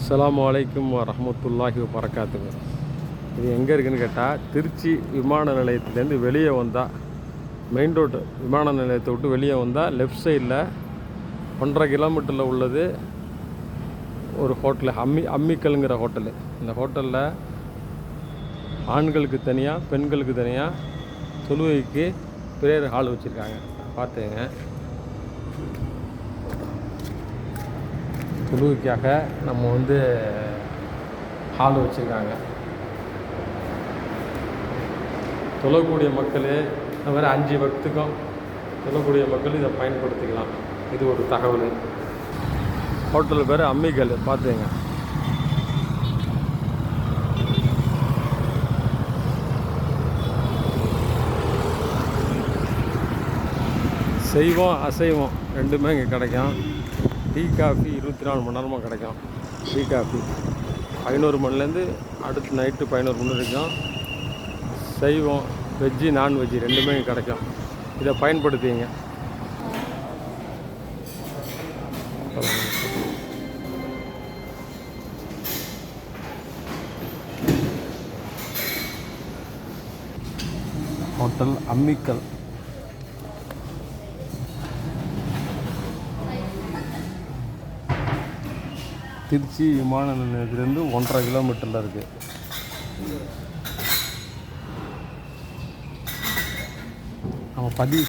அஸ்ஸலாமு அலைக்கும் வரஹ்மத்துல்லாஹி வபரகாத்துஹு. இது எங்கே இருக்குதுன்னு கேட்டால், திருச்சி விமான நிலையத்துலேருந்து வெளியே வந்தால், மெயின் ரோடு விமான நிலையத்தை விட்டு வெளியே வந்தால் லெஃப்ட் சைடில் 1.5 கிலோமீட்டரில் உள்ளது ஒரு ஹோட்டலு, அம்மிக்கல்ங்கிற ஹோட்டலு. இந்த ஹோட்டலில் ஆண்களுக்கு தனியாக பெண்களுக்கு தனியாக தொழுகைக்கு பிரேயர் ஹால் வச்சுருக்காங்க. பார்த்துங்க, தொழுகைக்காக நம்ம ஹால் வச்சுருக்காங்க. தொழக்கூடிய மக்கள் இந்த மாதிரி 5 வக்துக்கும் தொழக்கூடிய மக்கள் இதை பயன்படுத்திக்கலாம். இது ஒரு தகவல். ஹோட்டல் பேர் அம்மிக்கல். பார்த்துங்க, சைவம் அசைவம் ரெண்டுமே இங்கே கிடைக்கும். டீ காஃபி 24 மணி நேரமாக கிடைக்கும். டீ காஃபி 11 மணிலேருந்து அடுத்து நைட்டு 11 மணி வரைக்கும். சைவம் வெஜ்ஜு நான்வெஜ்ஜு ரெண்டுமே இங்கே கிடைக்கும். இதை பயன்படுத்திங்க. ஹோட்டல் அம்மிக்கல். திருச்சி விமான நிலையத்திலேருந்து 1.5 கிலோமீட்டரில் இருக்குது. நம்ம பதிவு